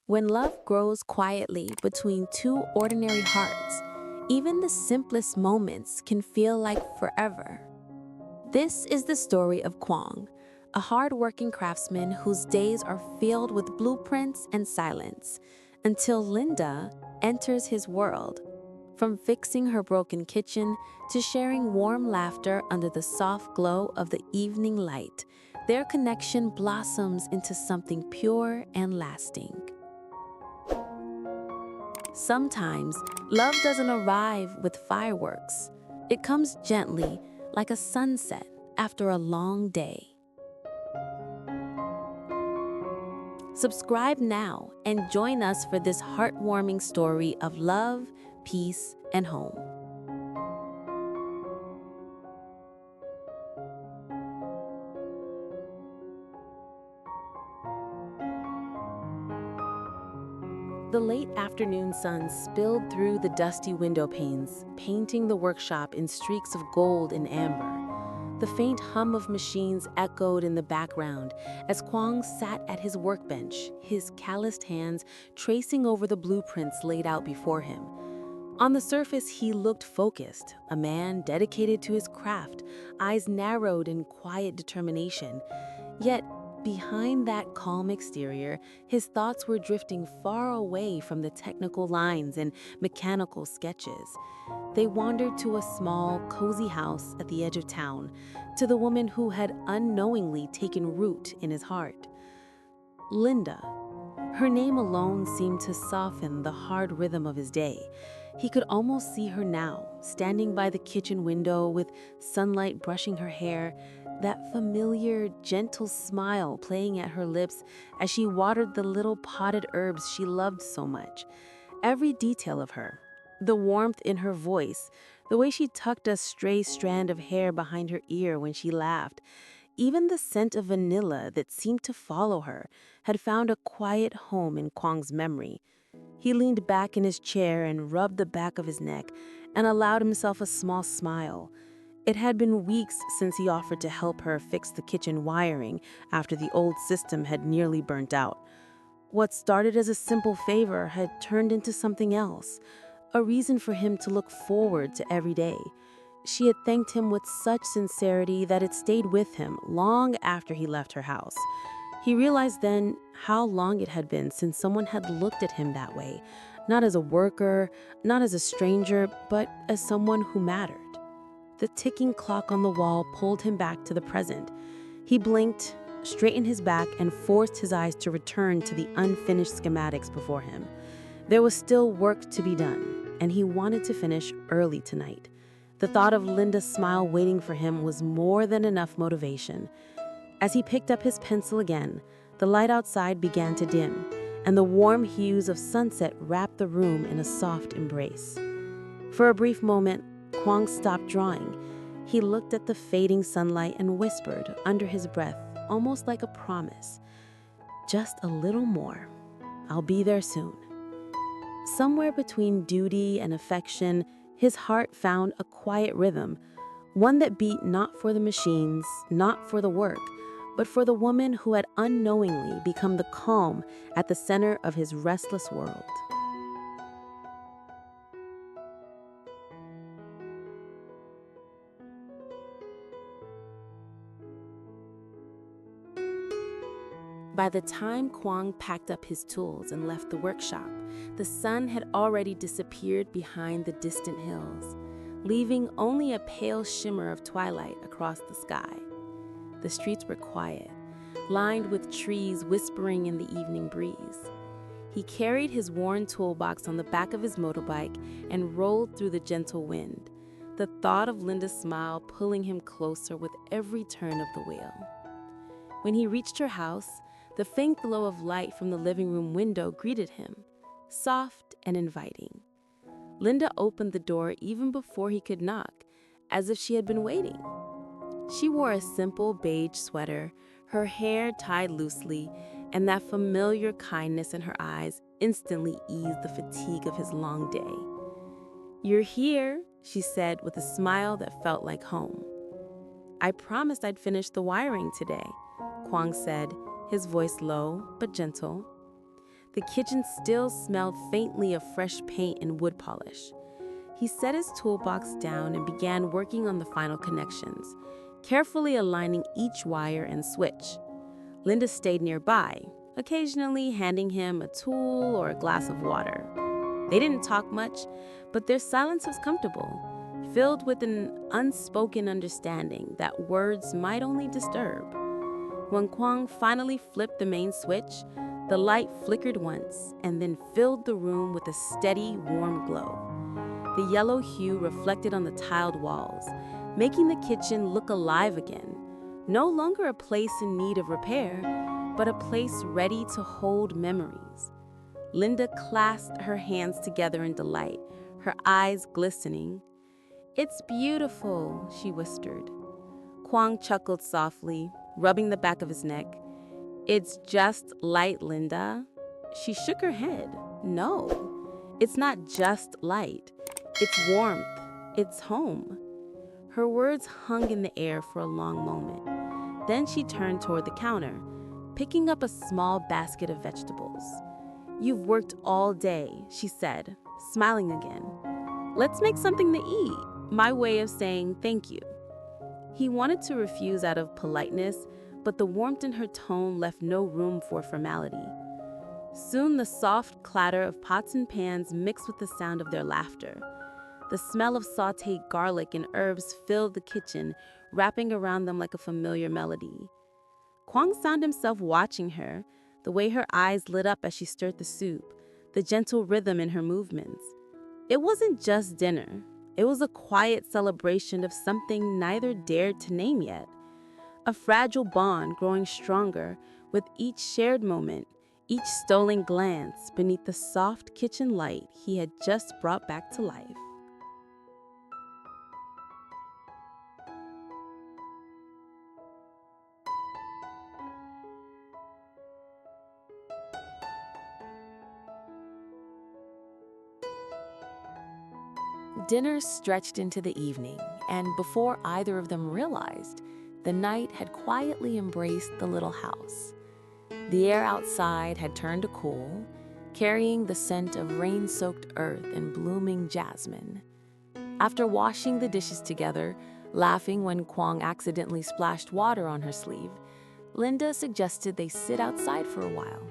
When love grows quietly between two ordinary hearts, even the simplest moments can feel like forever. This is the story of Quang, a hard-working craftsman whose days are filled with blueprints and silence, until Linda enters his world. From fixing her broken kitchen to sharing warm laughter under the soft glow of the evening light, their connection blossoms into something pure and lasting. Sometimes, love doesn't arrive with fireworks. It comes gently, like a sunset after a long day. Subscribe now and join us for this heartwarming story of love, peace, and home. The late afternoon sun spilled through the dusty window panes, painting the workshop in streaks of gold and amber. The faint hum of machines echoed in the background as Quang sat at his workbench, his calloused hands tracing over the blueprints laid out before him. On the surface, he looked focused, a man dedicated to his craft, eyes narrowed in quiet determination. Yet, behind that calm exterior, his thoughts were drifting far away from the technical lines and mechanical sketches. They wandered to a small, cozy house at the edge of town, to the woman who had unknowingly taken root in his heart. Linda. Her name alone seemed to soften the hard rhythm of his day. He could almost see her now, standing by the kitchen window with sunlight brushing her hair, that familiar, gentle smile playing at her lips as she watered the little potted herbs she loved so much. Every detail of her, the warmth in her voice, the way she tucked a stray strand of hair behind her ear when she laughed, even the scent of vanilla that seemed to follow her, had found a quiet home in Quang's memory. He leaned back in his chair and rubbed the back of his neck and allowed himself a small smile. It had been weeks since he offered to help her fix the kitchen wiring after the old system had nearly burnt out. What started as a simple favor had turned into something else, a reason for him to look forward to every day. She had thanked him with such sincerity that it stayed with him long after he left her house. He realized then how long it had been since someone had looked at him that way, not as a worker, not as a stranger, but as someone who mattered. The ticking clock on the wall pulled him back to the present. He blinked, straightened his back, and forced his eyes to return to the unfinished schematics before him. There was still work to be done, and he wanted to finish early tonight. The thought of Linda's smile waiting for him was more than enough motivation. As he picked up his pencil again, the light outside began to dim, and the warm hues of sunset wrapped the room in a soft embrace. For a brief moment, Quang stopped drawing. He looked at the fading sunlight and whispered under his breath, almost like a promise, "Just a little more. I'll be there soon." Somewhere between duty and affection, his heart found a quiet rhythm, one that beat not for the machines, not for the work, but for the woman who had unknowingly become the calm at the center of his restless world. By the time Quang packed up his tools and left the workshop, the sun had already disappeared behind the distant hills, leaving only a pale shimmer of twilight across the sky. The streets were quiet, lined with trees whispering in the evening breeze. He carried his worn toolbox on the back of his motorbike and rolled through the gentle wind, the thought of Linda's smile pulling him closer with every turn of the wheel. When he reached her house, the faint glow of light from the living room window greeted him, soft and inviting. Linda opened the door even before he could knock, as if she had been waiting. She wore a simple beige sweater, her hair tied loosely, and that familiar kindness in her eyes instantly eased the fatigue of his long day. "You're here," she said with a smile that felt like home. "I promised I'd finish the wiring today," Quang said, his voice low but gentle. The kitchen still smelled faintly of fresh paint and wood polish. He set his toolbox down and began working on the final connections, carefully aligning each wire and switch. Linda stayed nearby, occasionally handing him a tool or a glass of water. They didn't talk much, but their silence was comfortable, filled with an unspoken understanding that words might only disturb. When Quang finally flipped the main switch, the light flickered once and then filled the room with a steady, warm glow. The yellow hue reflected on the tiled walls, making the kitchen look alive again. No longer a place in need of repair, but a place ready to hold memories. Linda clasped her hands together in delight, her eyes glistening. "It's beautiful," she whispered. Quang chuckled softly, rubbing the back of his neck. "It's just light, Linda." She shook her head. "No, it's not just light. It's warmth. It's home." Her words hung in the air for a long moment. Then she turned toward the counter, picking up a small basket of vegetables. "You've worked all day," she said, smiling again. "Let's make something to eat." My way of saying thank you. He wanted to refuse out of politeness, but the warmth in her tone left no room for formality. Soon the soft clatter of pots and pans mixed with the sound of their laughter. The smell of sautéed garlic and herbs filled the kitchen, wrapping around them like a familiar melody. Quang found himself watching her, the way her eyes lit up as she stirred the soup, the gentle rhythm in her movements. It wasn't just dinner. It was a quiet celebration of something neither dared to name yet. A fragile bond growing stronger with each shared moment, each stolen glance beneath the soft kitchen light he had just brought back to life. Dinner stretched into the evening, and before either of them realized, the night had quietly embraced the little house. The air outside had turned to cool, carrying the scent of rain-soaked earth and blooming jasmine. After washing the dishes together, laughing when Quang accidentally splashed water on her sleeve, Linda suggested they sit outside for a while.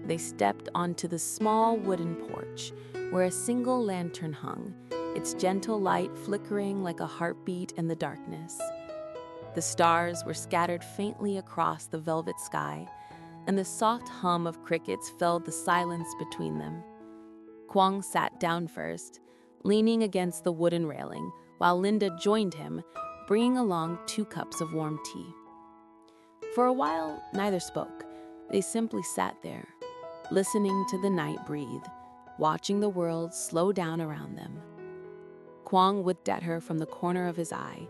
They stepped onto the small wooden porch, where a single lantern hung, its gentle light flickering like a heartbeat in the darkness. The stars were scattered faintly across the velvet sky, and the soft hum of crickets filled the silence between them. Quang sat down first, leaning against the wooden railing, while Linda joined him, bringing along 2 cups of warm tea. For a while, neither spoke. They simply sat there, listening to the night breathe, watching the world slow down around them. Quang looked at her from the corner of his eye.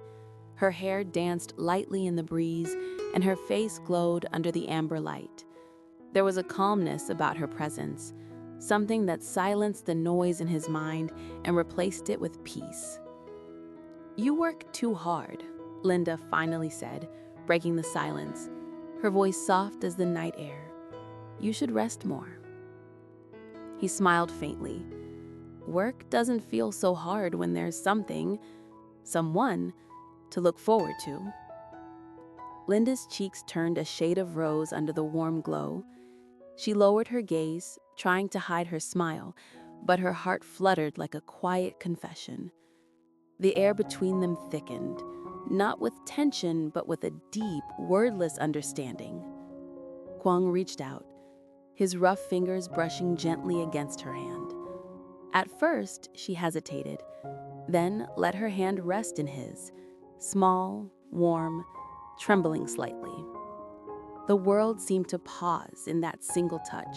Her hair danced lightly in the breeze, and her face glowed under the amber light. There was a calmness about her presence, something that silenced the noise in his mind and replaced it with peace. "You work too hard," Linda finally said, breaking the silence, her voice soft as the night air. "You should rest more." He smiled faintly. "Work doesn't feel so hard when there's someone, to look forward to." Linda's cheeks turned a shade of rose under the warm glow. She lowered her gaze, trying to hide her smile, but her heart fluttered like a quiet confession. The air between them thickened, not with tension, but with a deep, wordless understanding. Quang reached out, his rough fingers brushing gently against her hand. At first, she hesitated, then let her hand rest in his, small, warm, trembling slightly. The world seemed to pause in that single touch.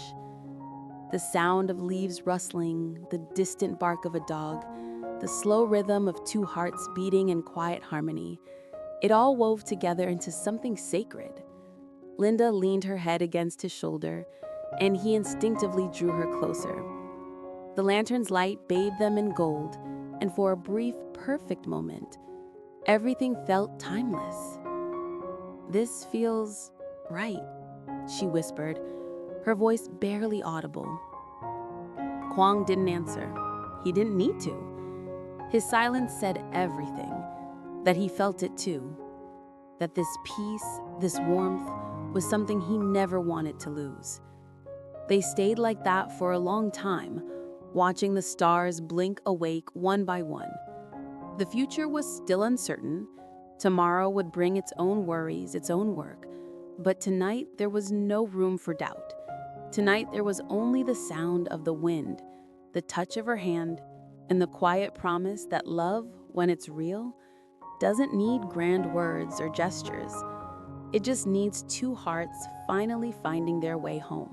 The sound of leaves rustling, the distant bark of a dog, the slow rhythm of 2 hearts beating in quiet harmony, it all wove together into something sacred. Linda leaned her head against his shoulder, and he instinctively drew her closer. The lantern's light bathed them in gold, and for a brief, perfect moment, everything felt timeless. "This feels right," she whispered, her voice barely audible. Quang didn't answer. He didn't need to. His silence said everything, that he felt it too, that this peace, this warmth, was something he never wanted to lose. They stayed like that for a long time, watching the stars blink awake one by one. The future was still uncertain. Tomorrow would bring its own worries, its own work. But tonight, there was no room for doubt. Tonight, there was only the sound of the wind, the touch of her hand, and the quiet promise that love, when it's real, doesn't need grand words or gestures. It just needs two hearts finally finding their way home.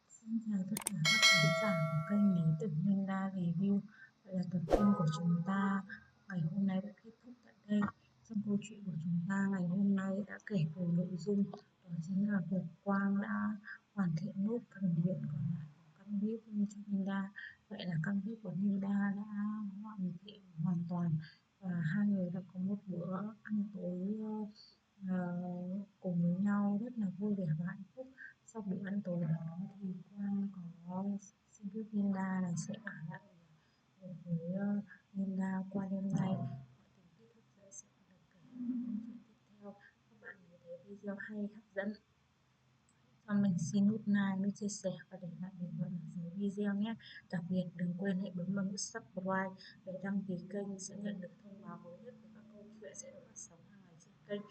Xin chào tất cả các khán giả của kênh Lý Tưởng Linda Review. Vậy là tập phim của chúng ta ngày hôm nay đã kết thúc tại đây. Trong câu chuyện của chúng ta ngày hôm nay đã kể về nội dung đó chính là việc Quang đã hoàn thiện nốt phần điện còn lại của căn bếp cho Linda. Vậy là căn bếp của Linda đã hoàn thiện hoàn toàn và hai người đã có một bữa ăn tối cùng với nhau rất là vui vẻ và hạnh phúc. Sau bữa ăn tối đó thì Quang có xin phép Linda là sẽ ở lại với Linda qua đêm nay. Mọi tình tiết hấp dẫn sẽ được kể ở những câu chuyện tiếp theo. Các bạn nếu thấy video hay hấp dẫn cho mình xin nút like, nút chia sẻ và để lại bình luận ở dưới video nhé. Đặc biệt đừng quên hãy bấm vào nút subscribe để đăng ký kênh sẽ nhận được thông báo mới nhất về các câu chuyện sẽ được phát sóng hàng ngày trên kênh.